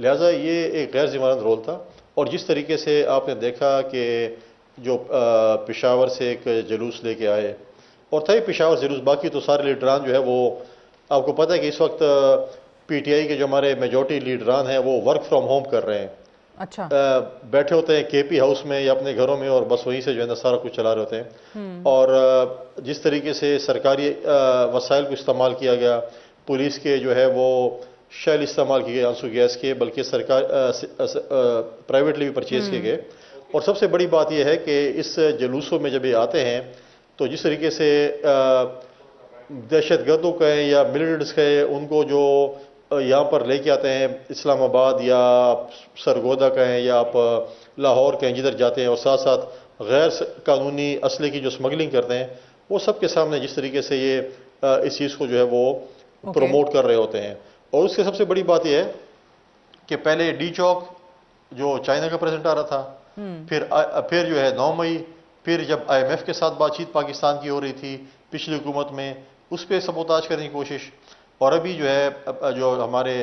لہٰذا یہ ایک غیر ذمہ دارانہ رول تھا. اور جس طریقے سے آپ نے دیکھا کہ جو پشاور سے ایک جلوس لے کے آئے اور تھا ہی پشاور جلوس، باقی تو سارے لیڈران جو ہے وہ آپ کو پتہ ہے کہ اس وقت پی ٹی آئی کے جو ہمارے میجورٹی لیڈران ہیں وہ ورک فرام ہوم کر رہے ہیں. اچھا. بیٹھے ہوتے ہیں کے پی ہاؤس میں یا اپنے گھروں میں اور بس وہیں سے جو ہے نا سارا کچھ چلا رہے ہوتے ہیں. اور جس طریقے سے سرکاری وسائل کو استعمال کیا گیا، پولیس کے جو ہے وہ شیل استعمال کیے گئے آنسو گیس کے، بلکہ پرائیویٹلی بھی پرچیز کیے گئے. اور سب سے بڑی بات یہ ہے کہ اس جلوسوں میں جب یہ آتے ہیں تو جس طریقے سے دہشت گردوں کہیں یا ملیٹنٹس کہیں ان کو جو یہاں پر لے کے آتے ہیں اسلام آباد یا آپ سرگودا کہیں یا آپ لاہور کہیں جدھر جاتے ہیں، اور ساتھ ساتھ غیر قانونی اسلحے کی جو سمگلنگ کرتے ہیں، وہ سب کے سامنے جس طریقے سے یہ اس چیز کو جو ہے وہ پروموٹ کر رہے ہوتے ہیں. اور اس کی سب سے بڑی بات یہ ہے کہ پہلے ڈی چوک جو چائنا کا پریزیڈنٹ آ رہا تھا، پھر جو ہے 9 مئی، پھر جب آئی ایم ایف کے ساتھ بات چیت پاکستان کی ہو رہی تھی پچھلی حکومت میں، اس پہ سبوتاج کرنے کی کوشش. اور ابھی جو ہے جو ہمارے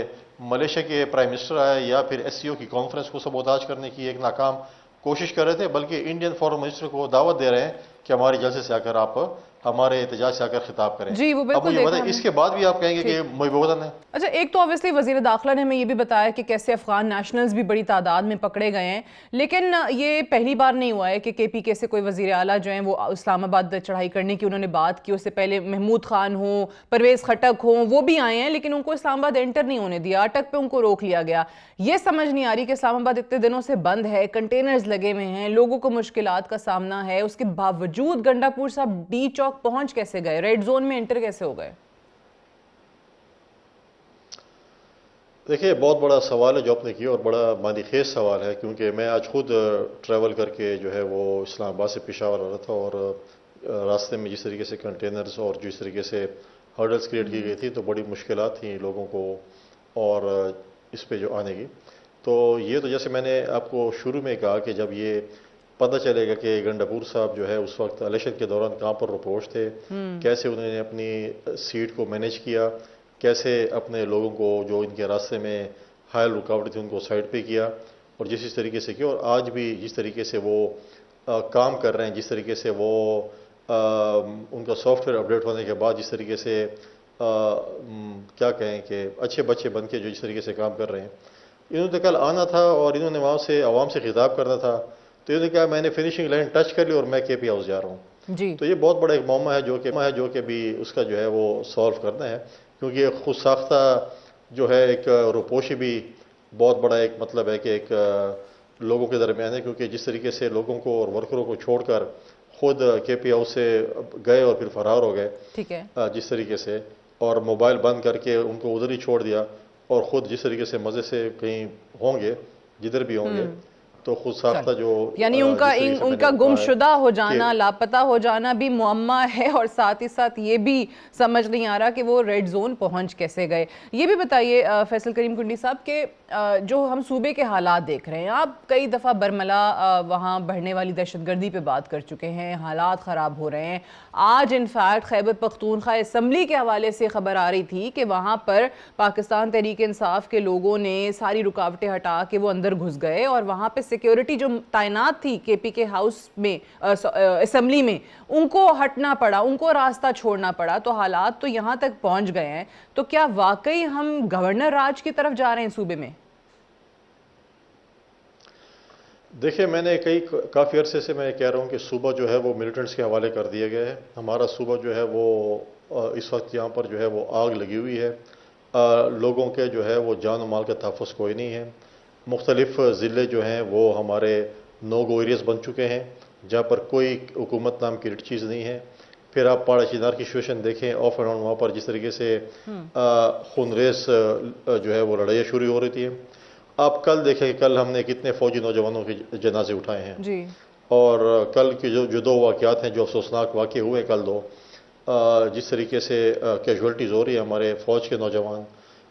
ملیشیا کے پرائم منسٹر آئے یا پھر ایس سی او کی کانفرنس کو سبوتاج کرنے کی ایک ناکام کوشش کر رہے تھے، بلکہ انڈین فارن منسٹر کو دعوت دے رہے ہیں کہ ہمارے جلسے سے آ کر آپ ہمارے احتجاج سے آ کر خطاب کریں. جی وہ اب بالکل مجھے بتائیں اس کے بعد بھی آپ کہیں گے کہ محبوبتاً ہے. اچھا، ایک تو obviously وزیر داخلہ نے ہمیں یہ بھی بتایا کہ کیسے افغان نیشنلز بھی بڑی تعداد میں پکڑے گئے ہیں، لیکن یہ پہلی بار نہیں ہوا ہے کہ کے پی کے سے کوئی وزیر اعلیٰ جو ہیں وہ اسلام آباد چڑھائی کرنے کی انہوں نے بات کی. اس سے پہلے محمود خان ہوں، پرویز خٹک ہوں، وہ بھی آئے ہیں لیکن ان کو اسلام آباد انٹر نہیں ہونے دیا، اٹک پہ ان کو روک لیا گیا. یہ سمجھ نہیں آ رہی کہ اسلام آباد اتنے دنوں سے بند ہے، کنٹینرز لگے ہوئے ہیں، لوگوں کو مشکلات کا سامنا ہے، اس کے باوجود گنڈا پور صاحب ڈی چوک پہنچ کیسے گئے، ریڈ زون میں انٹر کیسے ہو گئے؟ دیکھیے بہت بڑا سوال ہے جو آپ نے کیا، اور بڑا معنی خیز سوال ہے، کیونکہ میں آج خود ٹریول کر کے جو ہے وہ اسلام آباد سے پشاور آ رہا تھا، اور راستے میں جس طریقے سے کنٹینرز اور جس طریقے سے ہرڈلز کریٹ کی گئی تھی تو بڑی مشکلات تھیں لوگوں کو اور اس پہ جو آنے کی. تو یہ تو جیسے میں نے آپ کو شروع میں کہا کہ جب یہ پتہ چلے گا کہ گنڈا پور صاحب جو ہے اس وقت الیکشن کے دوران کہاں پر رپورٹ تھے، کیسے انہوں نے اپنی سیٹ کو مینیج کیا، کیسے اپنے لوگوں کو جو ان کے راستے میں حائل رکاوٹ تھی ان کو سائڈ پہ کیا، اور جس طریقے سے کیا، اور آج بھی جس طریقے سے وہ کام کر رہے ہیں، جس طریقے سے وہ ان کا سافٹ ویئر اپڈیٹ ہونے کے بعد جس طریقے سے کیا کہیں کہ اچھے بچے بن کے جو جس طریقے سے کام کر رہے ہیں. انہوں نے کل آنا تھا اور انہوں نے وہاں سے عوام سے خطاب کرنا تھا، تو انہوں نے کہا میں نے فنیشنگ لائن ٹچ کر لی اور میں کے پی ہاؤس جا رہا ہوں. تو یہ بہت بڑا ایک معمہ ہے جو کہ بھی اس کا جو ہے وہ سالو کرنا ہے، کیونکہ خود ساختہ جو ہے ایک روپوشی بھی بہت بڑا ایک مطلب ہے کہ ایک لوگوں کے درمیان ہے، کیونکہ جس طریقے سے لوگوں کو اور ورکروں کو چھوڑ کر خود کے پی ہاؤس سے گئے اور پھر فرار ہو گئے جس طریقے سے، اور موبائل بند کر کے ان کو ادھر ہی چھوڑ دیا، اور خود جس طریقے سے مزے سے کہیں ہوں گے جدھر بھی ہوں گے، تو خود ساختہ جو یعنی ان کا گم شدہ ہو جانا، لاپتہ ہو جانا بھی معمہ ہے، اور ساتھ ہی ساتھ یہ بھی سمجھ نہیں آ رہا کہ وہ ریڈ زون پہنچ کیسے گئے. یہ بھی بتائیے فیصل کریم کنڈی صاحب کہ جو ہم صوبے کے حالات دیکھ رہے ہیں، آپ کئی دفعہ برملا وہاں بڑھنے والی دہشت گردی پہ بات کر چکے ہیں، حالات خراب ہو رہے ہیں. آج انفیکٹ خیبر پختونخوا اسمبلی کے حوالے سے خبر آ رہی تھی کہ وہاں پر پاکستان تحریک انصاف کے لوگوں نے ساری رکاوٹیں ہٹا کے وہ اندر گھس گئے، اور وہاں پہ سیکیورٹی جو تعینات تھی کے پی کے ہاؤس میں اسمبلی میں ان کو ہٹنا پڑا، ان کو راستہ چھوڑنا پڑا. تو حالات تو یہاں تک پہنچ گئے ہیں، تو کیا واقعی ہم گورنر راج کی طرف جا رہے ہیں صوبے میں؟ دیکھیں میں نے کافی عرصے سے میں کہہ رہا ہوں کہ صوبہ جو ہے وہ ملیٹنٹس کے حوالے کر دیا گیا ہے. ہمارا صوبہ جو ہے وہ اس وقت یہاں پر جو ہے وہ آگ لگی ہوئی ہے، لوگوں کے جو ہے وہ جان و مال کا تحفظ کوئی نہیں ہے. مختلف ضلع جو ہیں وہ ہمارے نو گو ایریاز بن چکے ہیں جہاں پر کوئی حکومت نام کی چیز نہیں ہے. پھر آپ پاڑا چنار کی سچویشن دیکھیں آف اینڈ آن، وہاں پر جس طریقے سے خونریز جو ہے وہ لڑائیاں شروع ہو رہی تھی. آپ کل دیکھیں کہ کل ہم نے کتنے فوجی نوجوانوں کے جنازے اٹھائے ہیں، اور کل کے جو دو واقعات ہیں جو افسوسناک واقع ہوئے کل دو، جس طریقے سے کیجولٹیز ہو رہی ہے، ہمارے فوج کے نوجوان،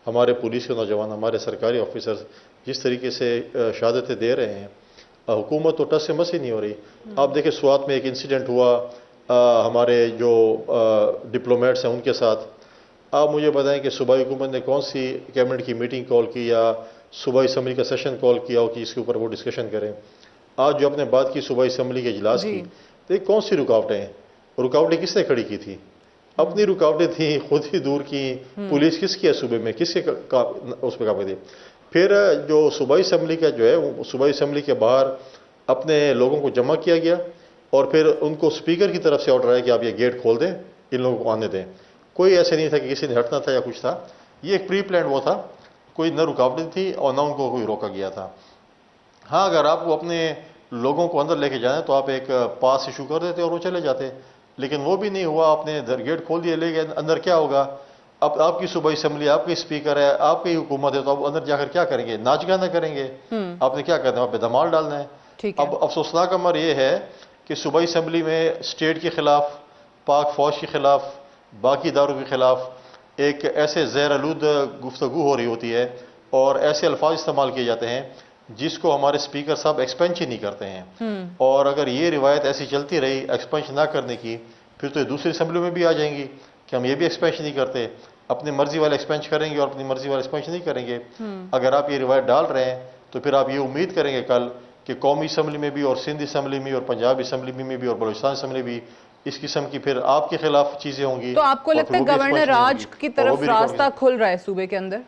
ہمارے پولیس کے نوجوان، ہمارے سرکاری آفیسرز جس طریقے سے شہادتیں دے رہے ہیں، حکومت تو ٹس سے مس ہی نہیں ہو رہی. آپ دیکھیں سوات میں ایک انسیڈنٹ ہوا ہمارے جو ڈپلومیٹس ہیں ان کے ساتھ. آپ مجھے بتائیں کہ صوبائی حکومت نے کون سی کیبنٹ کی میٹنگ کال کی یا صوبائی اسمبلی کا سیشن کال کیا ہو کہ اس کے اوپر وہ ڈسکشن کریں. آج جو آپ نے بات کی صوبائی اسمبلی کے اجلاس کی، تو یہ کون سی رکاوٹیں ہیں؟ رکاوٹیں کس نے کھڑی کی تھی؟ اپنی رکاوٹیں تھیں، خود ہی دور کی. پولیس کس کی ہے صوبے میں؟ کس کے اس پہ کام تھی؟ پھر جو صوبائی اسمبلی کا جو ہے، صوبائی اسمبلی کے باہر اپنے لوگوں کو جمع کیا گیا اور پھر ان کو اسپیکر کی طرف سے آرڈر آیا کہ آپ یہ گیٹ کھول دیں، ان لوگوں کو آنے دیں. کوئی ایسے نہیں تھا کہ کسی نے ہٹنا تھا یا کچھ تھا. یہ ایک پری پلان وہ تھا، کوئی نہ رکاوٹیں تھی اور نہ ان کو کوئی روکا گیا تھا. ہاں اگر آپ کو اپنے لوگوں کو اندر لے کے جانا ہے تو آپ ایک پاس ایشو کر دیتے اور وہ چلے جاتے، لیکن وہ بھی نہیں ہوا. آپ نے گیٹ کھول دیا، لے گئے. اندر کیا ہوگا؟ اب آپ کی صوبائی اسمبلی، آپ کی اسپیکر ہے، آپ کی حکومت ہے، تو آپ اندر جا کر کیا کریں گے؟ ناچ گانا کریں گے؟ آپ نے کیا کرنا ہے؟ آپ پہ دمال ڈالنا ہے. اب افسوسناک امر یہ ہے کہ صوبائی اسمبلی میں اسٹیٹ کے خلاف، پاک فوج کے خلاف، باقی اداروں کے خلاف ایک ایسے زہر آلود گفتگو ہو رہی ہوتی ہے اور ایسے الفاظ استعمال کیے جاتے ہیں جس کو ہمارے اسپیکر صاحب ایکسپینشن نہیں کرتے ہیں. اور اگر یہ روایت ایسی چلتی رہی ایکسپینشن نہ کرنے کی، پھر تو یہ دوسری اسمبلی میں بھی آ جائیں گی کہ ہم یہ بھی ایکسپینشن نہیں کرتے، اپنی مرضی والے ایکسپینشن کریں گے اور اپنی مرضی والے ایکسپینشن نہیں کریں گے. اگر آپ یہ روایت ڈال رہے ہیں تو پھر آپ یہ امید کریں گے کل کہ قومی اسمبلی میں بھی اور سندھ اسمبلی میں اور پنجاب اسمبلی میں بھی اور بلوچستان اسمبلی بھی اس قسم کی پھر آپ کے خلاف چیزیں ہوں گی. تو آپ کو لگتا ہے گورنر راج کی طرف راستہ کھل رہا ہے صوبے کے اندر؟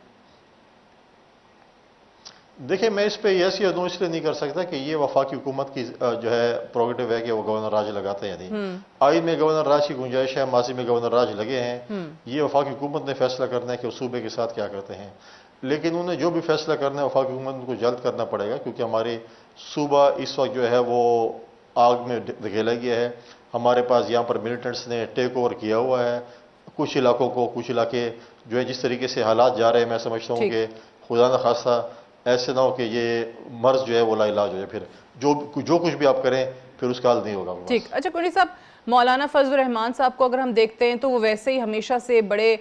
دیکھیں میں اس پہ ایسی ادوں اس لیے نہیں کر سکتا کہ یہ وفاقی حکومت کی جو ہے پروگیٹو ہے کہ وہ گورنر راج لگاتے ہیں. نہیں، آئین میں گورنر راج کی گنجائش ہے، ماضی میں گورنر راج لگے ہیں. یہ وفاقی حکومت نے فیصلہ کرنا ہے کہ وہ صوبے کے ساتھ کیا کرتے ہیں. لیکن انہیں جو بھی فیصلہ کرنا ہے وفاقی حکومت کو جلد کرنا پڑے گا، کیونکہ ہمارے صوبہ اس وقت جو ہے وہ آگ میں دھکیلا گیا ہے. ہمارے پاس یہاں پر ملیٹنٹس نے ٹیک اوور کیا ہوا ہے کچھ علاقوں کو. کچھ علاقے جو ہے جس طریقے سے حالات جا رہے ہیں، میں سمجھتا ہوں کہ خدا نخواستہ ایسے نہ ہو کہ یہ مرض جو ہے وہ لا علاج ہو جائے. پھر جو کچھ بھی آپ کریں پھر اس کا حل نہیں ہوگا. ٹھیک. اچھا کوٹھی صاحب، مولانا فضل الرحمان صاحب کو اگر ہم دیکھتے ہیں تو وہ ویسے ہی ہمیشہ سے بڑے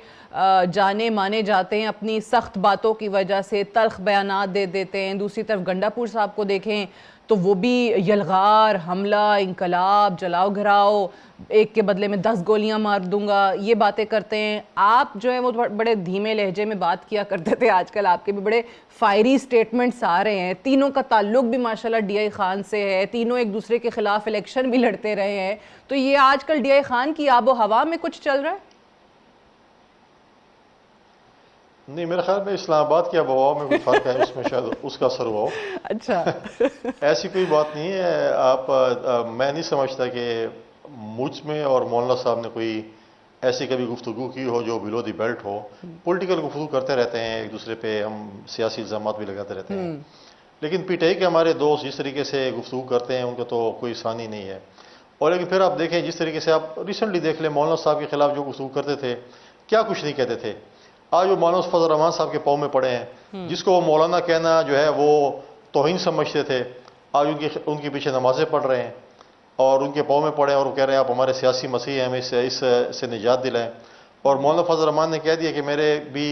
جانے مانے جاتے ہیں اپنی سخت باتوں کی وجہ سے، تلخ بیانات دے دیتے ہیں. دوسری طرف گنڈا پور صاحب کو دیکھیں تو وہ بھی یلغار، حملہ، انقلاب، جلاؤ گھراؤ، ایک کے بدلے میں 10 گولیاں مار دوں گا، یہ باتیں کرتے ہیں. آپ جو ہیں وہ بڑے دھیمے لہجے میں بات کیا کرتے تھے، آج کل آپ کے بھی بڑے فائری سٹیٹمنٹس آ رہے ہیں. تینوں کا تعلق بھی ماشاءاللہ ڈی آئی خان سے ہے، تینوں ایک دوسرے کے خلاف الیکشن بھی لڑتے رہے ہیں. تو یہ آج کل ڈی آئی خان کی آب و ہوا میں کچھ چل رہا ہے؟ نہیں، میرے خیال میں اسلام آباد کی آب و ہوا میں کوئی فرق ہے، اس میں شاید اس کا اثر ہوا ہو. اچھا ایسی کوئی بات نہیں ہے. میں نہیں سمجھتا کہ مجھ میں اور مولانا صاحب نے کوئی ایسی کبھی گفتگو کی ہو جو بلو دی بیلٹ ہو. پولیٹیکل گفتگو کرتے رہتے ہیں ایک دوسرے پہ، ہم سیاسی الزامات بھی لگاتے رہتے ہیں. لیکن پی ٹی آئی کے ہمارے دوست جس طریقے سے گفتگو کرتے ہیں ان کا تو کوئی ثانی نہیں ہے. اور لیکن پھر آپ دیکھیں جس طریقے سے آپ ریسنٹلی دیکھ لیں مولانا صاحب کے خلاف جو گفتگو کرتے تھے، کیا کچھ نہیں کہتے تھے. آج وہ مولانا فضل الرحمان صاحب کے پاؤں میں پڑے ہیں، جس کو وہ مولانا کہنا جو ہے وہ توہین سمجھتے تھے. آج ان کے پیچھے نمازیں پڑھ رہے ہیں اور ان کے پاؤں میں پڑے ہیں اور وہ کہہ رہے ہیں آپ ہمارے سیاسی مسیح ہیں، ہمیں اس سے نجات دلائیں. اور مولانا فضل الرحمان نے کہہ دیا کہ میرے بھی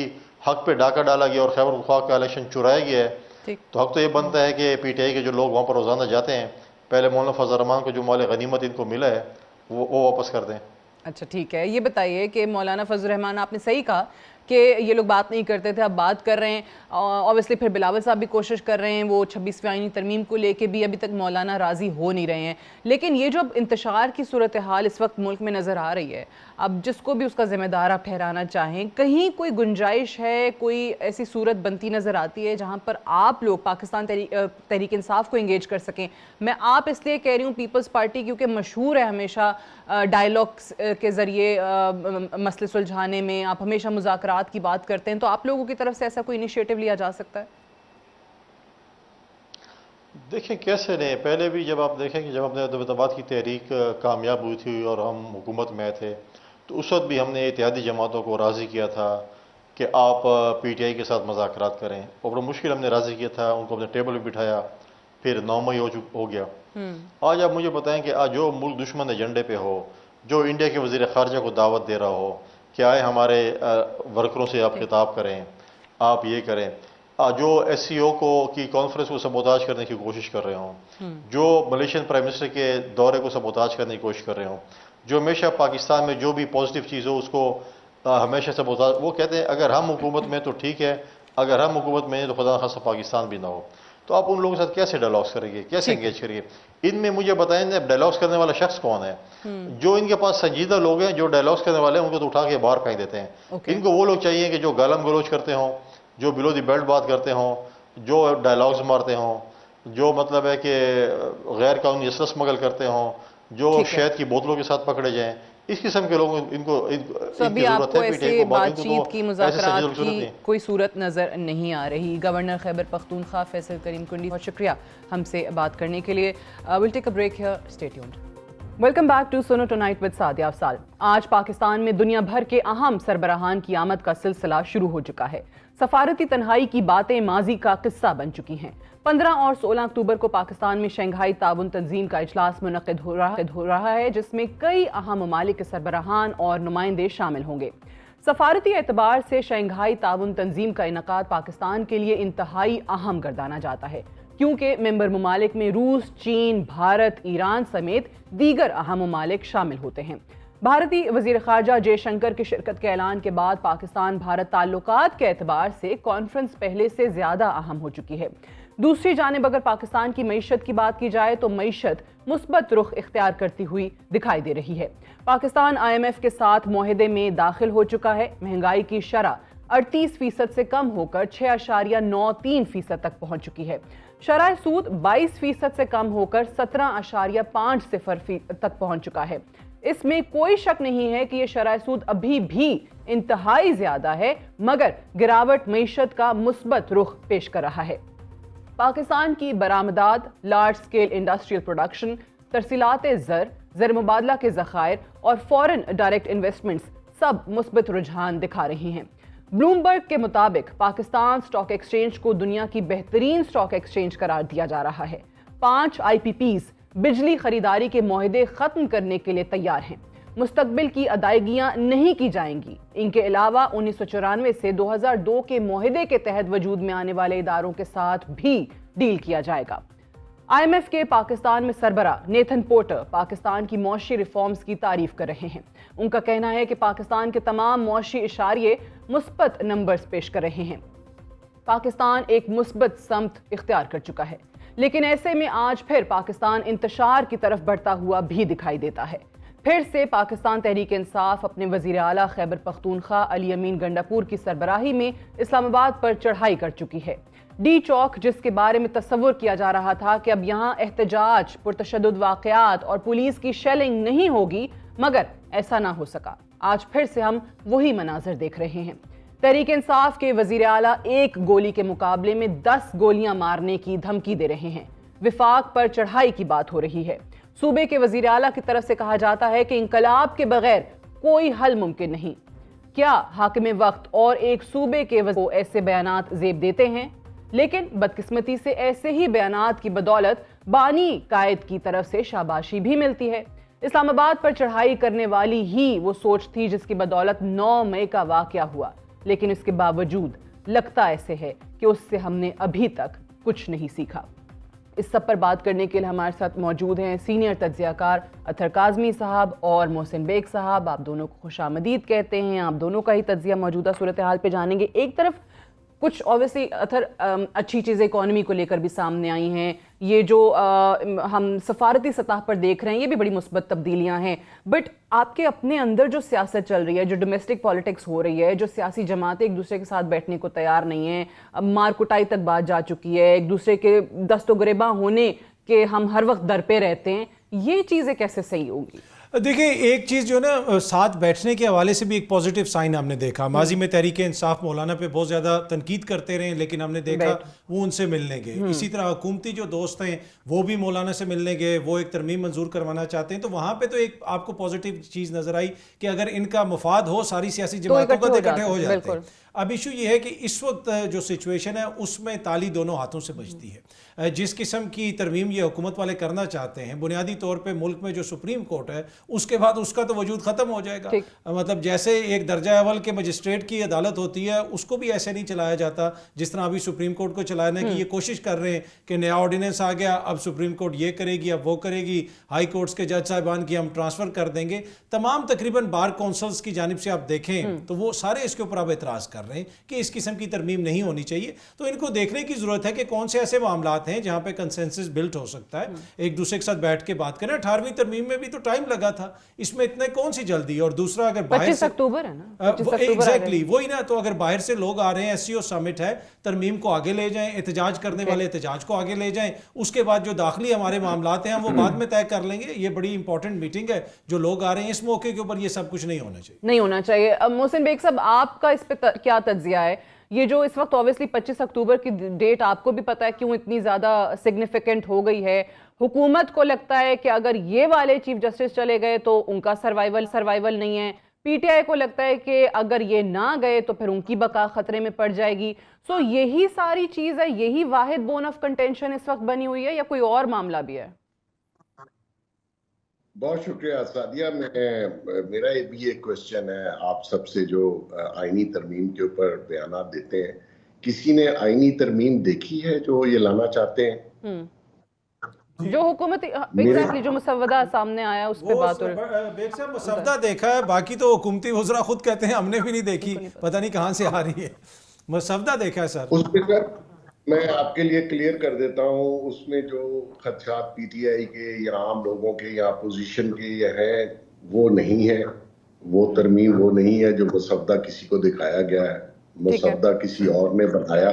حق پہ ڈاکہ ڈالا گیا اور خیبر پختونخوا کا الیکشن چرایا گیا ہے. تو حق تو یہ بنتا ہے کہ پی ٹی آئی کے جو لوگ وہاں پر روزانہ جاتے ہیں، پہلے مولانا فضل الرحمان کو جو مال غنیمت ان کو ملا ہے وہ واپس کر دیں. اچھا ٹھیک ہے. یہ بتائیے کہ مولانا فضل الرحمان، آپ نے صحیح کہا کہ یہ لوگ بات نہیں کرتے تھے، اب بات کر رہے ہیں. اوبیسلی پھر بلاول صاحب بھی کوشش کر رہے ہیں، وہ 26ویں آئینی ترمیم کو لے کے بھی ابھی تک مولانا راضی ہو نہیں رہے ہیں. لیکن یہ جو اب انتشار کی صورتحال اس وقت ملک میں نظر آ رہی ہے، اب جس کو بھی اس کا ذمہ دار آپ ٹھہرانا چاہیں، کہیں کوئی گنجائش ہے، کوئی ایسی صورت بنتی نظر آتی ہے جہاں پر آپ لوگ پاکستان تحریک انصاف کو انگیج کر سکیں؟ میں آپ اس لیے کہہ رہی ہوں پیپلز پارٹی کیونکہ مشہور ہے ہمیشہ ڈائلاگس کے ذریعے مسئلے سلجھانے میں، آپ ہمیشہ مذاکرات کی بات کرتے ہیں. تو آپ لوگوں کی طرف سے ایسا کوئی انیشیٹو لیا جا سکتا ہے؟ دیکھیں کیسے نہیں. پہلے بھی جب آپ دیکھیں کہ جب اپنے اتحاد کی تحریک کامیاب ہوئی تھی اور ہم حکومت میں تھے، تو اس وقت بھی ہم نے اتحادی جماعتوں کو راضی کیا تھا کہ آپ پی ٹی آئی کے ساتھ مذاکرات کریں. اور بڑا مشکل ہم نے راضی کیا تھا، ان کو اپنے ٹیبل پہ بٹھایا، پھر 9 مئی ہو گیا. آج آپ مجھے بتائیں کہ آج جو ملک دشمن ایجنڈے پہ ہو، جو انڈیا کے وزیر خارجہ کو دعوت دے رہا ہو کہ آئے ہمارے ورکروں سے آپ خطاب کریں، آپ یہ کریں، جو ایس سی او کی کانفرنس کو سبوتاج کرنے کی کوشش کر رہے ہوں، جو ملیشین پرائم منسٹر کے دورے کو سبوتاج کرنے کی کوشش کر رہے ہوں، جو ہمیشہ پاکستان میں جو بھی پازیٹیو چیز ہو اس کو ہمیشہ سبوتاج، وہ کہتے ہیں اگر ہم حکومت میں تو ٹھیک ہے، اگر ہم حکومت میں ہیں تو خدا نخواستہ پاکستان بھی نہ ہو، تو آپ ان لوگوں کے ساتھ کیسے ڈائلاگس کریں گے، کیسے انگیج کریں گے؟ ان میں مجھے بتائیں ڈائلاگس کرنے والا شخص کون ہے؟ جو ان کے پاس سنجیدہ لوگ ہیں جو ڈائلاگس کرنے والے ہیں ان کو تو اٹھا کے باہر پھینک دیتے ہیں۔ ان کو وہ لوگ چاہیے کہ جو گالم گلوچ کرتے ہوں، جو بلو دی بیلٹ بات کرتے ہوں، جو ڈائلاگز مارتے ہوں، جو مطلب ہے کہ غیر قانونی اسلحہ اسمگل کرتے ہوں، جو شہد کی بوتلوں کے ساتھ پکڑے جائیں، اس قسم کے لوگوں ان کو ابھی آپ کو ایسے بات چیت کی مذاکرات کی کوئی صورت نظر نہیں آ رہی۔ گورنر خیبر پختونخوا فیصل کریم کنڈی، بہت شکریہ ہم سے بات کرنے کے لیے۔ Well take a break here, stay tuned. Welcome back to Suno tonight with Sadia Afzal. آج پاکستان میں دنیا بھر کے اہم سربراہان کی آمد کا سلسلہ شروع ہو چکا ہے۔ سفارتی تنہائی کی باتیں ماضی کا قصہ بن چکی ہیں۔ 15 اور 16 اکتوبر کو پاکستان میں شنگھائی تعاون تنظیم کا اجلاس منعقد ہو رہا ہے، جس میں کئی اہم ممالک کے سربراہان اور نمائندے شامل ہوں گے۔ سفارتی اعتبار سے شنگھائی تعاون تنظیم کا انعقاد پاکستان کے لیے انتہائی اہم گردانا جاتا ہے، کیونکہ ممبر ممالک میں روس، چین، بھارت، ایران سمیت دیگر اہم ممالک شامل ہوتے ہیں۔ بھارتی وزیر خارجہ جے شنکر کی شرکت کے اعلان کے بعد پاکستان بھارت تعلقات کے اعتبار سے کانفرنس پہلے سے زیادہ اہم ہو چکی ہے۔ دوسری جانب اگر پاکستان کی معیشت کی بات کی جائے تو معیشت مثبت رخ اختیار کرتی ہوئی دکھائی دے رہی ہے۔ پاکستان IMF کے ساتھ معاہدے میں داخل ہو چکا ہے۔ مہنگائی کی شرح 38% سے کم ہو کر 6.93% تک پہنچ چکی ہے۔ شرح سود 22% سے کم ہو کر 17.50 تک پہنچ چکا ہے۔ اس میں کوئی شک نہیں ہے کہ یہ شرح سود ابھی بھی انتہائی زیادہ ہے، مگر گراوٹ معیشت کا مثبت رخ پیش کر رہا ہے۔ پاکستان کی برآمدات، لارج سکیل انڈسٹریل پروڈکشن، ترسیلات زر مبادلہ کے ذخائر اور فورن ڈائریکٹ انویسٹمنٹس سب مثبت رجحان دکھا رہی ہیں۔ بلومبرگ کے مطابق پاکستان اسٹاک ایکسچینج کو دنیا کی بہترین اسٹاک ایکسچینج قرار دیا جا رہا ہے۔ 5 IPPs بجلی خریداری کے معاہدے ختم کرنے کے لیے تیار ہیں۔ مستقبل کی ادائیگیاں نہیں کی جائیں گی۔ ان کے علاوہ 1994 سے 2002 کے معاہدے کے تحت وجود میں آنے والے اداروں کے ساتھ بھی ڈیل کیا جائے گا۔ IMF کے پاکستان میں سربراہ نیتھن پورٹر پاکستان کی معاشی ریفارمز کی تعریف کر رہے ہیں۔ ان کا کہنا ہے کہ پاکستان کے تمام معاشی اشاریے مثبت نمبرز پیش کر رہے ہیں۔ پاکستان ایک مثبت سمت اختیار کر چکا ہے، لیکن ایسے میں آج پھر پاکستان انتشار کی طرف بڑھتا ہوا بھی دکھائی دیتا ہے۔ پھر سے پاکستان تحریک انصاف اپنے وزیر اعلیٰ خیبر پختونخوا علی امین گنڈاپور کی سربراہی میں اسلام آباد پر چڑھائی کر چکی ہے۔ ڈی چوک، جس کے بارے میں تصور کیا جا رہا تھا کہ اب یہاں احتجاج، پرتشدد واقعات اور پولیس کی شیلنگ نہیں ہوگی، مگر ایسا نہ ہو سکا۔ آج پھر سے ہم وہی مناظر دیکھ رہے ہیں۔ تحریک انصاف کے وزیر اعلیٰ 1 گولی کے مقابلے میں 10 گولیاں مارنے کی دھمکی دے رہے ہیں۔ وفاق پر چڑھائی کی بات ہو رہی ہے۔ صوبے کے وزیر اعلیٰ کی طرف سے کہا جاتا ہے کہ انقلاب کے بغیر کوئی حل ممکن نہیں۔ کیا حاکم وقت اور ایک صوبے کے وزیر کو ایسے بیانات زیب دیتے ہیں؟ لیکن بدقسمتی سے ایسے ہی بیانات کی بدولت بانی قائد کی طرف سے شاباشی بھی ملتی ہے۔ اسلام آباد پر چڑھائی کرنے والی ہی وہ سوچ تھی جس کی بدولت 9 مئی کا واقعہ ہوا، لیکن اس کے باوجود لگتا ایسے ہے کہ اس سے ہم نے ابھی تک کچھ نہیں سیکھا۔ اس سب پر بات کرنے کے لیے ہمارے ساتھ موجود ہیں سینئر تجزیہ کار اطہر کاظمی صاحب اور محسن بیگ صاحب۔ آپ دونوں کو خوش آمدید کہتے ہیں۔ آپ دونوں کا ہی تجزیہ موجودہ صورتحال پہ جانیں گے۔ ایک طرف کچھ اوبیسلی اطہر اچھی چیزیں اکانومی کو لے کر بھی سامنے آئی ہیں، یہ جو ہم سفارتی سطح پر دیکھ رہے ہیں یہ بھی بڑی مثبت تبدیلیاں ہیں، بٹ آپ کے اپنے اندر جو سیاست چل رہی ہے، جو ڈومیسٹک پالیٹکس ہو رہی ہے، جو سیاسی جماعتیں ایک دوسرے کے ساتھ بیٹھنے کو تیار نہیں ہیں، مار کٹائی تک بات جا چکی ہے، ایک دوسرے کے دست و گریباں ہونے کے ہم ہر وقت در پہ رہتے ہیں، یہ چیزیں کیسے صحیح ہوں گی؟ دیکھیں ایک چیز جو نا ساتھ بیٹھنے کے حوالے سے بھی ایک پازیٹیو سائن ہم نے دیکھا۔ ماضی میں تحریک انصاف مولانا پہ بہت زیادہ تنقید کرتے رہے، لیکن ہم نے دیکھا وہ ان سے ملنے گئے۔ اسی طرح حکومتی جو دوست ہیں وہ بھی مولانا سے ملنے گئے، وہ ایک ترمیم منظور کروانا چاہتے ہیں، تو وہاں پہ تو ایک آپ کو پازیٹیو چیز نظر آئی کہ اگر ان کا مفاد ہو ساری سیاسی جماعتوں کا تو اکٹھے ہو جاتے ہیں۔ اب ایشو یہ ہے کہ اس وقت جو سچویشن ہے اس میں تالی دونوں ہاتھوں سے بجتی ہے۔ جس قسم کی ترمیم یہ حکومت والے کرنا چاہتے ہیں، بنیادی طور پہ ملک میں جو سپریم کورٹ ہے اس کے بعد اس کا تو وجود ختم ہو جائے گا۔ مطلب جیسے ایک درجہ اول کے مجسٹریٹ کی عدالت ہوتی ہے اس کو بھی ایسے نہیں چلایا جاتا جس طرح ابھی سپریم کورٹ کو چلانا ہے، کہ یہ کوشش کر رہے ہیں کہ نیا آرڈیننس آ گیا، اب سپریم کورٹ یہ کرے گی، اب وہ کرے گی، ہائی کورٹس کے جج صاحبان کی ہم ٹرانسفر کر دیں گے۔ تمام تقریباً بار کونسلز کی جانب سے آپ دیکھیں تو وہ سارے اس کے اوپر اب اعتراض کر کر رہے ہیں کہ اس قسم کی ترمیم نہیں ہونی چاہیے. تو ان کو دیکھنے کی ضرورت ہے کہ کون سے ایسے معاملات ہیں جہاں پہ کنسنسس بلٹ ہو سکتا ہے, ایک دوسرے کے ساتھ بیٹھ کے بات کریں. 18ویں ترمیم میں بھی تو ٹائم لگا تھا, اس میں اتنے کون سی جلدی. اور دوسرا اگر باہر 25 اکتوبر ہے نا, ایگزیکٹلی وہی نا, تو اگر باہر سے لوگ آ رہے ہیں, ایس سی او سمٹ ہے, ترمیم کو آگے لے جائیں, احتجاج کرنے والے احتجاج کو آگے لے جائیں, اس کے بعد جو داخلی ہمارے معاملات ہیں ہم وہ بعد میں طے کر لیں گے. یہ بڑی امپورٹنٹ میٹنگ ہے, جو لوگ آ رہے ہیں اس موقع کے اوپر یہ سب کچھ نہیں ہونا چاہیے. نہیں ہونا چاہیے. محسن بیگ صاحب, آپ کا اس پہ کیا تجزیہ ہے؟ یہ جو اس وقت اوبیسلی 25 اکتوبر کی ڈیٹ آپ کو بھی پتا ہے کیوں اتنی زیادہ سگنیفیکنٹ ہو گئی ہے. حکومت کو لگتا ہے کہ اگر یہ والے چیف جسٹس چلے گئے تو ان کا سروائیول نہیں ہے. پی ٹی آئی کو لگتا ہے کہ اگر یہ نہ گئے تو پھر ان کی بقا خطرے میں پڑ جائے گی. سو یہی ساری چیز ہے, یہی واحد بون آف کنٹینشن اس وقت بنی ہوئی ہے, یا کوئی اور معاملہ بھی ہے؟ بہت شکریہ سعدیہ. میرا بھی ایک کوشچن ہے آپ سب سے, جو آئینی ترمیم کے اوپر بیانات دیتے ہیں, کسی نے آئینی ترمیم دیکھی ہے جو یہ لانا چاہتے ہیں؟ جو حکومت ایگزیکٹلی جو مسودہ سامنے آیا اس پہ بات ہو رہی ہے. بیگ صاحب مسودہ دیکھا ہے, باقی تو حکومتی وزراء خود کہتے ہیں ہم نے بھی نہیں دیکھی, پتہ نہیں کہاں سے آ رہی ہے. مسودہ دیکھا ہے سر. اس پہ میں آپ کے لیے کلیئر کر دیتا ہوں. اس میں جو خدشات پی ٹی آئی کے یا عام لوگوں کے یا اپوزیشن کے ہیں وہ نہیں ہے, وہ ترمیم وہ نہیں ہے جو مسودہ کسی کو دکھایا گیا ہے. مسودہ کسی اور نے بنایا,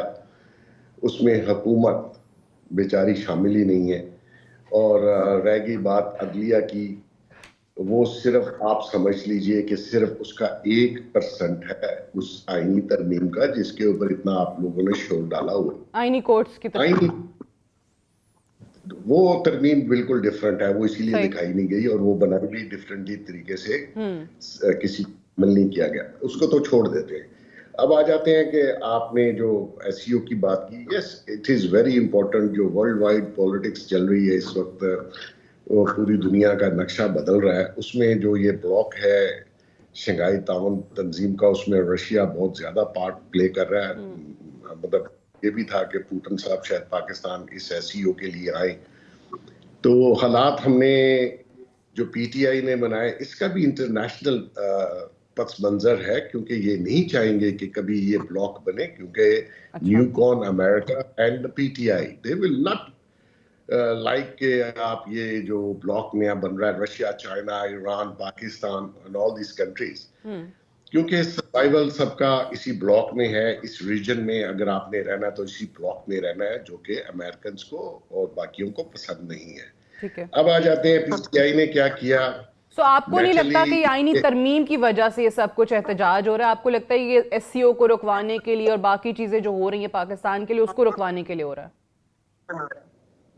اس میں حکومت بیچاری شامل ہی نہیں ہے. اور رہ گئی بات عدلیہ کی, وہ صرف آپ سمجھ لیجئے کہ صرف اس کا 1% ہے اس آئینی ترمیم کا, جس کے اوپر اتنا آپ لوگوں نے شور ڈالا ہوا ہے. آئینی کورٹس کی وہ ترمیم بالکل ڈیفرنٹ ہے, وہ اسی لیے دکھائی نہیں گئی, اور وہ بنائی بھی ڈیفرنٹلی طریقے سے کسی عمل نہیں کیا گیا. اس کو تو چھوڑ دیتے ہیں. اب آ جاتے ہیں کہ آپ نے جو ایس سی او کی بات کی. یس, اٹ از ویری امپورٹنٹ. جو ورلڈ وائڈ پالیٹکس چل رہی ہے اس وقت, وہ پوری دنیا کا نقشہ بدل رہا ہے. اس میں جو یہ بلاک ہے شنگھائی تعاون تنظیم کا, اس میں رشیا بہت زیادہ پارٹ پلے کر رہا ہے. مطلب یہ بھی تھا کہ پوٹن صاحب شاید پاکستان اس ایس سی او کے لیے آئے. تو حالات ہم نے جو پی ٹی آئی نے بنائے, اس کا بھی انٹرنیشنل پس منظر ہے, کیونکہ یہ نہیں چاہیں گے کہ کبھی یہ بلاک بنے, کیونکہ نیو کون امریکہ and P T I they will not like کہ آپ یہ جو بلاک نیا بن رہا ہے Russia, China, Iran, Pakistan and all these countries, کیونکہ سروائیول سب کا اسی بلاک میں ہے, اس ریجن میں. اگر آپ نے رہنا ہے تو اسی بلاک میں رہنا ہے, جو کہ امریکنز کو اور باقیوں کو پسند نہیں ہے. اب آ جاتے ہیں پی ٹی آئی نے کیا کیا. سو آپ کو نہیں لگتا کہ آئینی ترمیم کی وجہ سے یہ سب کچھ احتجاج ہو رہا ہے؟ آپ کو لگتا ہے یہ ایس سی او کو رکوانے کے لیے اور باقی چیزیں جو ہو رہی ہیں پاکستان کے لیے, اس کو رکوانے کے لیے ہو رہا ہے؟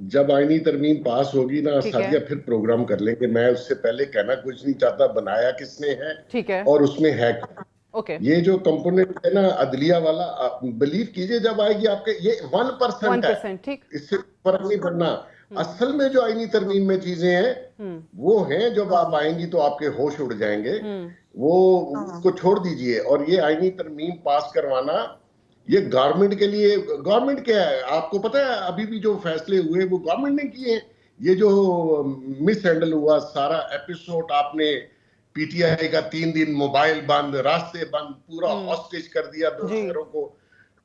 جب آئینی ترمیم پاس ہوگی نا سادیہ, پھر پروگرام کر لیں گے. میں اس سے پہلے کہنا کچھ نہیں چاہتا. بنایا کس نے ہے اور اس میں ہے یہ جو کمپوننٹ ہے نا عدلیہ والا, بلیو کیجئے جب آئے گی آپ کے, یہ 1% ہے, اس سے فرق نہیں پڑنا. اصل میں جو آئینی ترمیم میں چیزیں ہیں وہ ہیں, جب آپ آئیں گی تو آپ کے ہوش اڑ جائیں گے. وہ کو چھوڑ دیجئے. اور یہ آئینی ترمیم پاس کروانا یہ گورنمنٹ کے لیے, گورنمنٹ کیا ہے آپ کو پتہ ہے, ابھی بھی جو فیصلے ہوئے وہ گورنمنٹ نے کیے ہیں. یہ جو مس ہینڈل ہوا سارا ایپیسوڈ, آپ نے پی ٹی آئی کا 3 دن موبائل بند, راستے بند, پورا ہاسٹیج کر دیا 2 شہروں کو.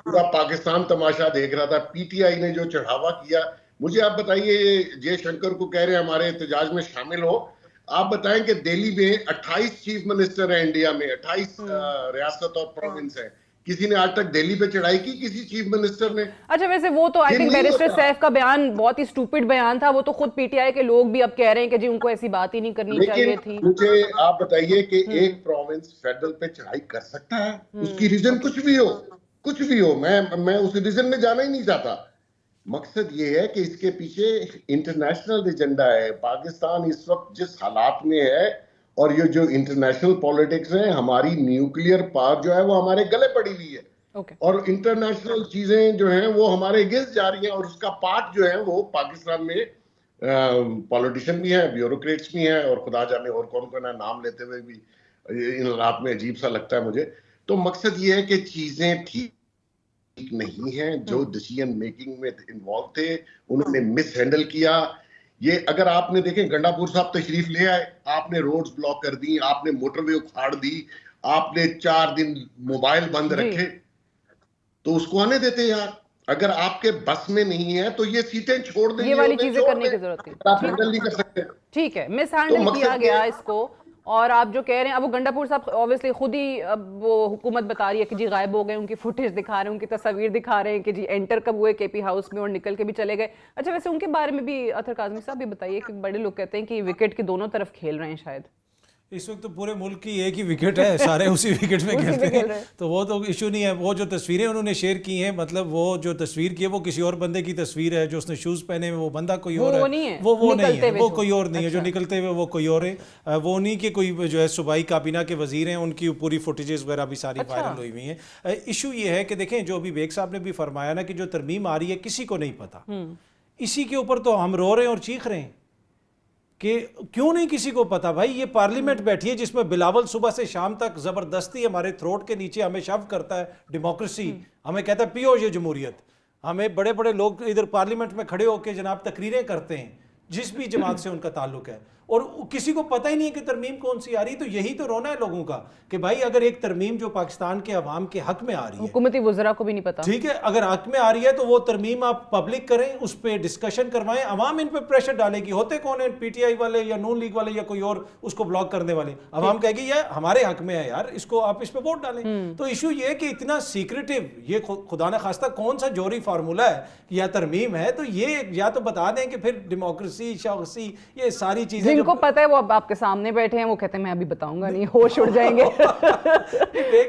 پورا پاکستان تماشا دیکھ رہا تھا. پی ٹی آئی نے جو چڑھاوا کیا, مجھے آپ بتائیے, جے شنکر کو کہہ رہے ہیں ہمارے احتجاج میں شامل ہو. آپ بتائیں کہ دہلی میں 28 چیف منسٹر ہیں انڈیا میں, 28 ریاست اور پروونس ہیں. کسی نے آج تک دہلی پہ چڑھائی کی کسی چیف منسٹر نے؟ اچھا ویسے وہ تو آئی تھنک بیرسٹر سیف کا بیان بہت ہی سٹوپڈ بیان تھا. وہ تو خود پی ٹی آئی کے لوگ بھی اب کہہ رہے ہیں کہ جی ان کو ایسی بات ہی نہیں کرنی چاہیے تھی. لیکن مجھے آپ بتائیے کہ ایک پروونس فیڈرل پہ چڑھائی کر سکتا ہے؟ اس کی ریزن کچھ بھی ہو, میں اس ریزن میں جانا ہی نہیں چاہتا. مقصد یہ ہے کہ اس کے پیچھے انٹرنیشنل ایجنڈا ہے. پاکستان اس وقت جس حالات میں ہے, اور یہ جو انٹرنیشنل پولیٹکس ہیں, ہماری نیوکلیئر پاور جو ہے وہ ہمارے گلے پڑی ہوئی ہے, اور انٹرنیشنل چیزیں جو ہیں وہ ہمارے اگینسٹ جا رہی ہیں. اور اس کا پارٹ جو ہے وہ پاکستان میں پولیٹیشین بھی ہیں, بیوروکریٹس بھی ہیں, اور خدا جانے اور کون کون ہے, نام لیتے ہوئے بھی ان حالات میں عجیب سا لگتا ہے مجھے. تو مقصد یہ ہے کہ چیزیں ٹھیک نہیں ہیں. جو ڈیسیژن میکنگ میں انوالو تھے انہوں نے مس ہینڈل کیا. یہ اگر آپ نے دیکھیں گنڈا پور صاحب تشریف لے آئے, آپ نے روڈز بلاک کر دی, آپ نے موٹر وے اکھاڑ دی, آپ نے 4 دن موبائل بند رکھے تو اس کو آنے دیتے یار. اگر آپ کے بس میں نہیں ہے تو یہ سیٹیں چھوڑ دیں, یہ والی چیزیں کرنے کی ضرورت ہے. آپ ہینڈل نہیں کر سکتے. ٹھیک ہے, مس ہینڈل کیا گیا اس کو. اور آپ جو کہہ رہے ہیں, اب وہ گنڈا پور صاحب اوبیسلی خود ہی اب وہ حکومت بتا رہی ہے کہ جی غائب ہو گئے, ان کی فوٹیج دکھا رہے ہیں, ان کی تصاویر دکھا رہے ہیں کہ جی انٹر کب ہوئے کے پی ہاؤس میں اور نکل کے بھی چلے گئے. اچھا ویسے ان کے بارے میں بھی اطہر کاظمی صاحب بھی بتائیے کہ بڑے لوگ کہتے ہیں کہ وکٹ کے دونوں طرف کھیل رہے ہیں شاید. اس وقت تو پورے ملک کی ایک ہی وکٹ ہے, سارے اسی وکٹ میں کھیلتے ہیں, تو وہ تو ایشو نہیں ہے. وہ جو تصویریں انہوں نے شیئر کی ہیں, مطلب وہ جو تصویر کی ہے وہ کسی اور بندے کی تصویر ہے, جو اس نے شوز پہنے ہوئے وہ بندہ کوئی اور ہے, وہ نہیں ہے, وہ کوئی اور نہیں ہے, جو نکلتے ہوئے وہ کوئی اور ہے. وہ نہیں کہ کوئی جو ہے صوبائی کابینہ کے وزیر ہیں, ان کی پوری فوٹیجز وغیرہ بھی ساری وائرل ہوئی ہوئی ہیں. ایشو یہ ہے کہ دیکھیں جو ابھی بیگ صاحب نے بھی فرمایا نا کہ جو ترمیم آ رہی ہے کسی کو نہیں پتا, اسی کے اوپر تو ہم رو رہے ہیں اور چیخ رہے ہیں کہ کیوں نہیں کسی کو پتا. بھائی یہ پارلیمنٹ بیٹھی ہے جس میں بلاول صبح سے شام تک زبردستی ہمارے تھروٹ کے نیچے ہمیں شو کرتا ہے ڈیموکریسی, ہمیں کہتا ہے پیو یہ جمہوریت. ہمیں بڑے بڑے لوگ ادھر پارلیمنٹ میں کھڑے ہو کے جناب تقریریں کرتے ہیں جس بھی جماعت سے ان کا تعلق ہے, اور کسی کو پتہ ہی نہیں ہے کہ ترمیم کون سی آ رہی. تو یہی تو رونا ہے لوگوں کا کہ بھائی اگر ایک ترمیم جو پاکستان کے عوام کے حق میں آ رہی ہے, حکومتی وزراء کو بھی نہیں پتا, ٹھیک ہے, اگر حق میں آ رہی ہے تو وہ ترمیم آپ پبلک کریں, اس پہ ڈسکشن کروائیں, عوام ان پہ پریشر ڈالے گی. ہوتے کون ہیں, پی ٹی آئی والے یا نون لیگ والے یا کوئی اور اس کو بلاک کرنے والے. عوام کہے گی یہ ہمارے حق میں ہے یار, اس کو آپ اس پہ ووٹ ڈالیں. تو ایشو یہ ہے کہ اتنا سیکریٹو, یہ خدا نہ خواستہ کون سا جوہری فارمولہ ہے یا ترمیم ہے, تو یہ یا تو بتا دیں کہ پھر ڈیموکریسی شاخصی یہ ساری چیزیں جن کو پتہ ہے وہ آپ کے سامنے بیٹھے ہیں, وہ کہتے ہیں میں ابھی بتاؤں گا نہیں, ہوش اڑ جائیں گے.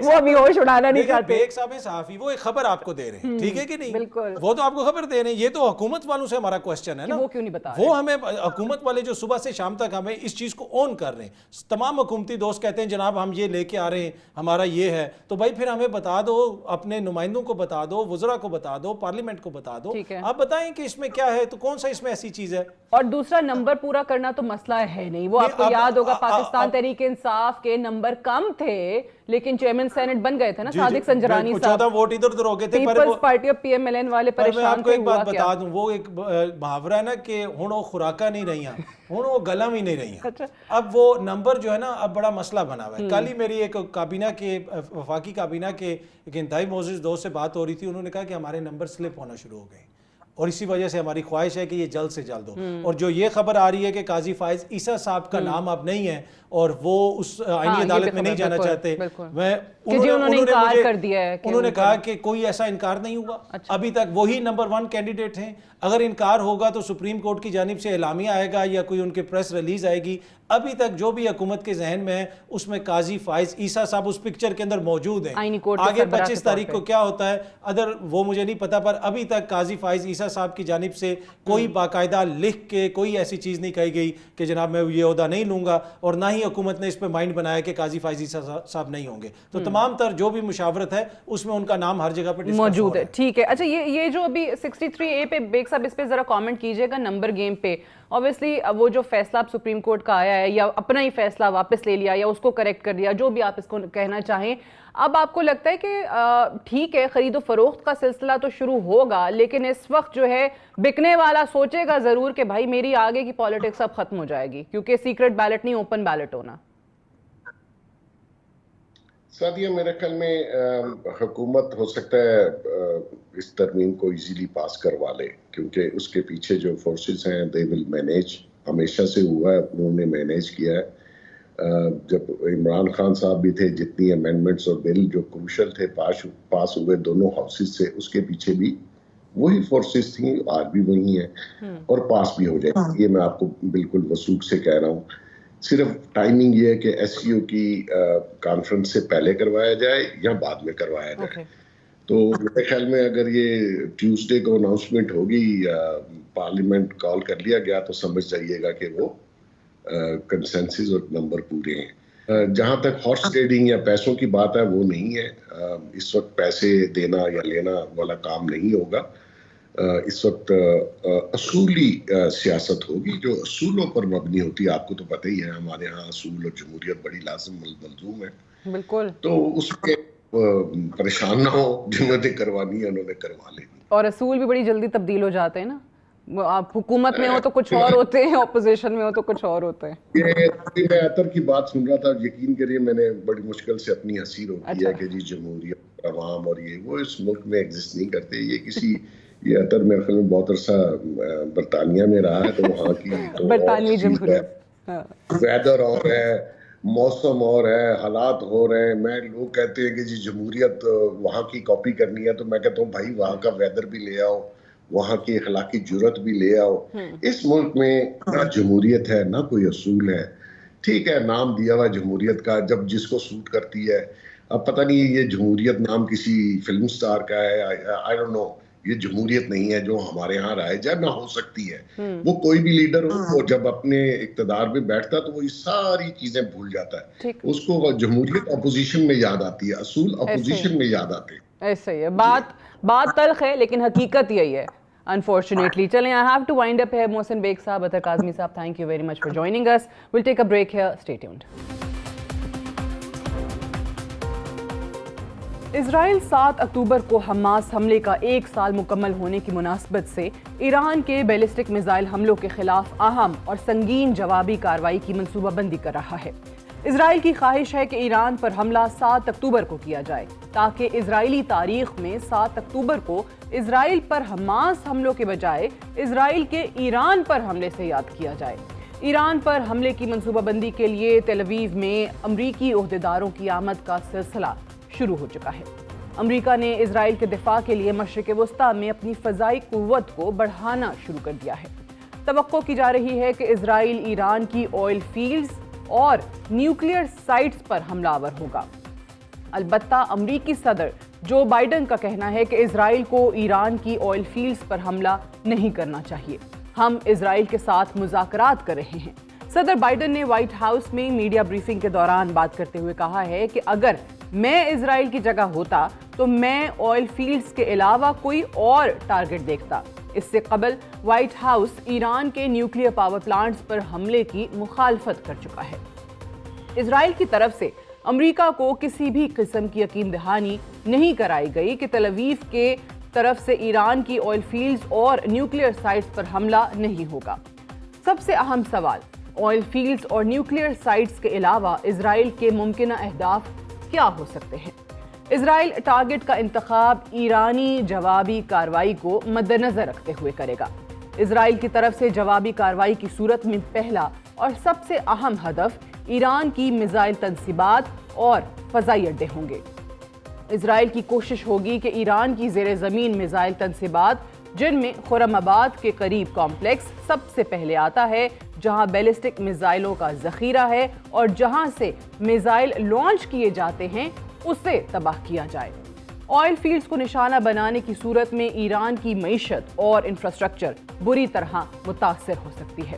وہ ابھی ہوش اڑانا نہیں چاہتے. بیگ صاحب صحافی وہ ایک خبر آپ کو دے رہے ہیں, ٹھیک ہے کہ نہیں, وہ تو آپ کو خبر دے رہے ہیں. یہ تو حکومت والوں سے ہمارا کوسچن ہے نا, وہ کیوں نہیں بتا رہے, وہ ہمیں حکومت والے جو صبح سے شام تک ہمیں اس چیز کو اون کر رہے ہیں. تمام حکومتی دوست کہتے ہیں جناب ہم یہ لے کے آ رہے ہیں, ہمارا یہ ہے, تو بھائی پھر ہمیں بتا دو, اپنے نمائندوں کو بتا دو, وزراء کو بتا دو, پارلیمنٹ کو بتا دو, آپ بتائیں کہ اس میں کیا ہے, تو کون سا اس میں ایسی چیز ہے. اور دوسرا نمبر پورا کرنا تو مسئلہ ہے نہیں. وہ آپ کو یاد ہوگا پاکستان تحریک انصاف کے نمبر کم تھے لیکن چیئرمن سینٹ بن گئے تھے نا صادق سنجرانی صاحب, 14 ووٹ ادھر ادھر ہو گئے تھے. پیپلز پارٹی اور پی ایم ایل این والے پریشان تھے. میں آپ کو ایک بات بتا دوں, وہ ایک محاورہ ہے نا کہ ہن وہ خوراکاں نہیں رہیاں, ہن وہ گلم ہی نہیں رہیاں. اب وہ نمبر جو ہے نا اب بڑا مسئلہ بنا ہوا ہے. کل ہی میری ایک کابینہ کے وفاقی کابینہ کے ایک انتہائی معزز دوست سے بات ہو رہی تھی, انہوں نے کہا کہ ہمارے نمبر سلپ ہونا شروع ہو گئے اور اسی وجہ سے ہماری خواہش ہے کہ یہ جلد سے جلد ہو. اور جو یہ خبر آ رہی ہے کہ قاضی فائز عیسیٰ صاحب کا نام اب نہیں ہے اور وہ اس آئینی عدالت میں نہیں جانا چاہتے, انہوں نے کہا کہ کوئی ایسا انکار نہیں ہوا ابھی تک, وہی نمبر 1 کینڈیڈیٹ ہیں. اگر انکار ہوگا تو سپریم کورٹ کی جانب سے اعلامیہ آئے گا یا کوئی ان کے پریس ریلیز آئے گی. ابھی تک جو بھی حکومت کے ذہن میں ہے اس میں قاضی فائز عیسیٰ صاحب اس پکچر کے اندر موجود ہیں. آگے 25 تاریخ کو کیا ہوتا ہے ادر وہ مجھے نہیں پتا, پر ابھی تک قاضی فائز عیسیٰ صاحب کی جانب سے کوئی باقاعدہ لکھ کے کوئی ایسی چیز نہیں کہی گئی کہ جناب میں یہ عہدہ نہیں لوں گا, اور نہ ہی حکومت نے اس پہ مائنڈ بنایا کہ قاضی فائز عیسیٰ صاحب نہیں ہوں گے. تو تمام تر جو بھی مشاورت ہے اس میں ان کا نام ہر جگہ پہ موجود ہے. ٹھیک ہے, اچھا یہ جو ابھی 63A پہ بیگ صاحب اس پہ ذرا کامنٹ کیجئے گا نمبر گیم پہ. اوبیسلی وہ جو فیصلہ اب سپریم کورٹ کا آیا ہے یا اپنا ہی فیصلہ واپس لے لیا یا اس کو کریکٹ کر دیا, جو بھی آپ اس کو کہنا چاہیں, اب آپ کو لگتا ہے کہ ٹھیک ہے خرید و فروخت کا سلسلہ تو شروع ہوگا لیکن اس وقت جو ہے بکنے والا سوچے گا ضرور کہ بھائی میری آگے کی پالیٹکس اب ختم ہو جائے گی, کیونکہ سیکرٹ بیلٹ نہیں اوپن بیلٹ ہونا. سادیہ میرے خیال میں حکومت ہو سکتا ہے اس ترمیم کو ایزیلی پاس کروا لے, کیونکہ اس کے پیچھے جو فورسز ہیں دے ول مینیج, ہمیشہ سے ہوا ہے, انہوں نے مینیج کیا ہے. جب عمران خان صاحب بھی تھے, جتنی امینڈمنٹس اور بل جو کروشل تھے پاس ہوئے دونوں ہاؤسز سے, اس کے پیچھے بھی وہی فورسز تھیں, آج بھی وہی ہیں اور پاس بھی ہو جائے. یہ میں آپ کو بالکل وثوق سے کہہ رہا ہوں. صرف ٹائمنگ یہ ہے کہ ایس سی او کی کانفرنس سے پہلے کروایا جائے یا بعد میں کروایا جائے. تو میرے خیال میں اگر یہ ٹیوزڈے کو اناؤنسمنٹ ہوگی یا پارلیمنٹ کال کر لیا گیا تو سمجھ جائیے گا کہ وہ کنسنسس اور نمبر پورے ہیں. جہاں تک ہارس ٹریڈنگ یا پیسوں کی بات ہے وہ نہیں ہے. اس وقت پیسے دینا یا لینا والا کام نہیں ہوگا. اس وقت اصولی سیاست ہوگی جو اصولوں پر مبنی ہوتی ہے. آپ کو تو پتہ ہی ہے ہمارے ہاں اصول اور جمہوریت بڑی لازم ملزوم ہے. بالکل. تو اس کے پریشان نہ ہو, جنہوں نے کروانی ہے انہوں نے کروا لینی. اور اصول بھی بڑی جلدی تبدیل ہو جاتے ہیں نا, آپ حکومت میں ہو تو کچھ اور ہوتے ہیں, اپوزیشن میں ہو تو کچھ اور ہوتے ہیں. یہ میں عطر کی بات سن رہا تھا, یقین کریے میں نے بڑی مشکل سے اپنی ہنسی روکی ہے کہ جی جمہوریت, عوام اور یہ وہ اس ملک میں ایگزسٹ نہیں کرتے. یہ کسی یہ عطر میرے خیال میں بہت عرصہ برطانیہ میں رہا ہے, تو وہاں کی برطانوی جمہوریت, ویدر اور ہے, موسم اور ہے, حالات ہو رہے ہیں. میں لوگ کہتے ہیں کہ جی جمہوریت وہاں کی کاپی کرنی ہے, تو میں کہتا ہوں بھائی وہاں کا ویدر بھی لے آؤ, وہاں کی اخلاقی جرت بھی لے آؤ. اس ملک میں نہ جمہوریت ہے نہ کوئی اصول ہے. ٹھیک ہے نام دیا ہوا جمہوریت کا, جب جس کو سوٹ کرتی ہے. اب پتہ نہیں یہ جمہوریت نام کسی فلم سٹار کا ہے, آئی ڈونٹ نو. یہ جمہوریت نہیں ہے جو ہمارے ہاں رائج ہے, نہ ہو سکتی ہے. وہ کوئی بھی لیڈر ہو, وہ جب اپنے اقتدار پہ بیٹھتا ہے تو وہ یہ ساری چیزیں بھول جاتا ہے. اس کو جمہوریت اپوزیشن میں یاد آتی ہے, اصول اپوزیشن میں یاد آتے ہیں. ایسا ہی ہے. بات تلخ ہے لیکن حقیقت یہی ہے unfortunately. چلیں, I have to wind up here. Mohsin Baig صاحب, عطر کاظمی صاحب, thank you very much for joining us. We'll take a break here. Stay tuned. اسرائیل 7 اکتوبر کو حماس حملے کا 1 سال مکمل ہونے کی مناسبت سے ایران کے بیلسٹک میزائل حملوں کے خلاف اہم اور سنگین جوابی کارروائی کی منصوبہ بندی کر رہا ہے. اسرائیل کی خواہش ہے کہ ایران پر حملہ 7 اکتوبر کو کیا جائے تاکہ اسرائیلی تاریخ میں 7 اکتوبر کو اسرائیل پر حماس حملوں کے بجائے اسرائیل کے ایران پر حملے سے یاد کیا جائے. ایران پر حملے کی منصوبہ بندی کے لیے تل ابیب میں امریکی عہدیداروں کی آمد کا سلسلہ شروع ہو چکا ہے. امریکہ نے اسرائیل کے دفاع کے لیے مشرق وسطیٰ میں اپنی فضائی قوت کو بڑھانا شروع کر دیا ہے. توقع کی جا رہی ہے کہ اسرائیل ایران کی آئل فیلڈز اور نیوکلیئر سائٹس پر حملہ آور ہوگا. البتہ امریکی صدر جو بائیڈن کا کہنا ہے کہ اسرائیل کو ایران کی آئل فیلڈز پر حملہ نہیں کرنا چاہیے. ہم اسرائیل کے ساتھ مذاکرات کر رہے ہیں. صدر بائیڈن نے وائٹ ہاؤس میں میڈیا بریفنگ کے دوران بات کرتے ہوئے کہا ہے کہ اگر میں اسرائیل کی جگہ ہوتا تو میں آئل فیلڈز کے علاوہ کوئی اور ٹارگٹ دیکھتا. اس سے قبل وائٹ ہاؤس ایران کے نیوکلیئر پاور پلانٹس پر حملے کی مخالفت کر چکا ہے. اسرائیل کی طرف سے امریکہ کو کسی بھی قسم کی یقین دہانی نہیں کرائی گئی کہ تل ابیب کے طرف سے ایران کی آئل فیلڈز اور نیوکلیئر سائٹس پر حملہ نہیں ہوگا. سب سے اہم سوال آئل فیلڈز اور نیوکلیئر سائٹس کے علاوہ اسرائیل کے ممکنہ اہداف کیا ہو سکتے ہیں؟ اسرائیل ٹارگٹ کا انتخاب ایرانی جوابی کارروائی کو مد نظر رکھتے ہوئے کرے گا. اسرائیل کی طرف سے جوابی کارروائی کی صورت میں پہلا اور سب سے اہم ہدف ایران کی میزائل تنصیبات اور فضائی اڈے ہوں گے. اسرائیل کی کوشش ہوگی کہ ایران کی زیر زمین میزائل تنصیبات جن میں خرم آباد کے قریب کمپلیکس سب سے پہلے آتا ہے جہاں بیلسٹک میزائلوں کا ذخیرہ ہے اور جہاں سے میزائل لانچ کیے جاتے ہیں اسے تباہ کیا جائے. آئل فیلڈز کو نشانہ بنانے کی صورت میں ایران کی معیشت اور انفراسٹرکچر بری طرح متاثر ہو سکتی ہے.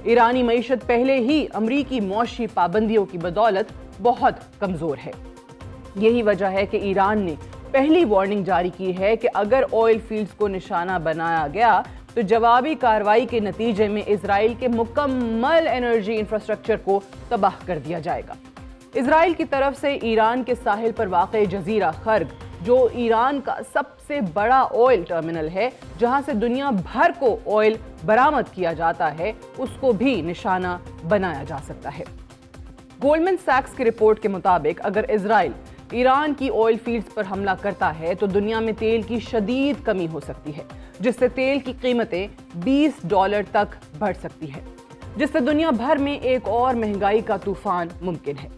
ایرانی معیشت پہلے ہی امریکی معاشی پابندیوں کی بدولت بہت کمزور ہے. یہی وجہ ہے کہ ایران نے پہلی وارننگ جاری کی ہے کہ اگر آئل فیلڈز کو نشانہ بنایا گیا تو جوابی کارروائی کے نتیجے میں اسرائیل کے مکمل انرجی انفراسٹرکچر کو تباہ کر دیا جائے گا. اسرائیل کی طرف سے ایران کے ساحل پر واقع جزیرہ خرگ جو ایران کا سب سے بڑا آئل ٹرمینل ہے جہاں سے دنیا بھر کو آئل برآمد کیا جاتا ہے اس کو بھی نشانہ بنایا جا سکتا ہے. گولڈمن سیکس کی رپورٹ کے مطابق اگر اسرائیل ایران کی آئل فیلڈز پر حملہ کرتا ہے تو دنیا میں تیل کی شدید کمی ہو سکتی ہے جس سے تیل کی قیمتیں $20 تک بڑھ سکتی ہے جس سے دنیا بھر میں ایک اور مہنگائی کا طوفان ممکن ہے.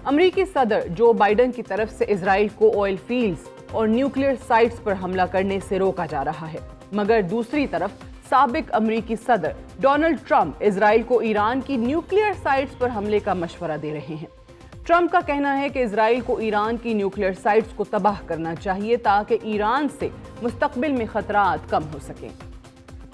امریکی صدر جو بائیڈن کی طرف سے اسرائیل کو آئل فیلڈز اور نیوکلیئر سائٹس پر حملہ کرنے سے روکا جا رہا ہے مگر دوسری طرف سابق امریکی صدر ڈونلڈ ٹرمپ اسرائیل کو ایران کی نیوکلیئر سائٹس پر حملے کا مشورہ دے رہے ہیں. ٹرمپ کا کہنا ہے کہ اسرائیل کو ایران کی نیوکلیئر سائٹس کو تباہ کرنا چاہیے تاکہ ایران سے مستقبل میں خطرات کم ہو سکیں.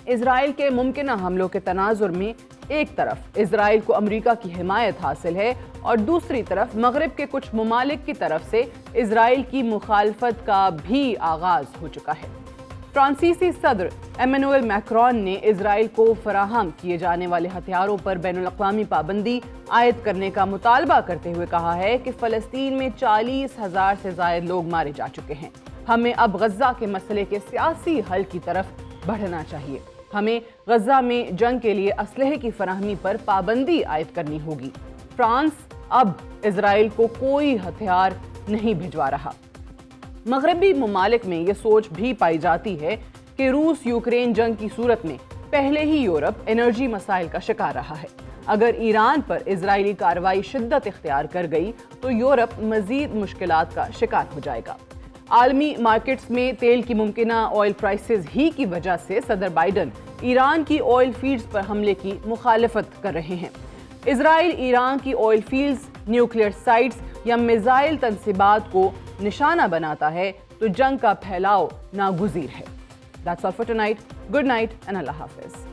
اسرائیل کے ممکنہ حملوں کے تناظر میں ایک طرف اسرائیل کو امریکہ کی حمایت حاصل ہے اور دوسری طرف مغرب کے کچھ ممالک کی طرف سے اسرائیل کی مخالفت کا بھی آغاز ہو چکا ہے. فرانسیسی صدر ایمینوئل میکرون نے اسرائیل کو فراہم کیے جانے والے ہتھیاروں پر بین الاقوامی پابندی عائد کرنے کا مطالبہ کرتے ہوئے کہا ہے کہ فلسطین میں 40,000 سے زائد لوگ مارے جا چکے ہیں. ہمیں اب غزہ کے مسئلے کے سیاسی حل کی طرف بڑھنا چاہیے. ہمیں غزہ میں جنگ کے لیے اسلحے کی فراہمی پر پابندی عائد کرنی ہوگی۔ فرانس اب اسرائیل کو کوئی ہتھیار نہیں بھجوا رہا۔ مغربی ممالک میں یہ سوچ بھی پائی جاتی ہے کہ روس یوکرین جنگ کی صورت میں پہلے ہی یورپ انرجی مسائل کا شکار رہا ہے۔ اگر ایران پر اسرائیلی کارروائی شدت اختیار کر گئی تو یورپ مزید مشکلات کا شکار ہو جائے گا۔ عالمی مارکیٹس میں تیل کی ممکنہ آئل پرائسز ہی کی وجہ سے صدر بائیڈن ایران کی آئل فیلڈز پر حملے کی مخالفت کر رہے ہیں۔ اسرائیل ایران کی آئل فیلڈز، نیوکلیئر سائٹس یا میزائل تنصیبات کو نشانہ بناتا ہے تو جنگ کا پھیلاؤ ناگزیر ہے۔ That's all for tonight. Good night and Allah Hafiz.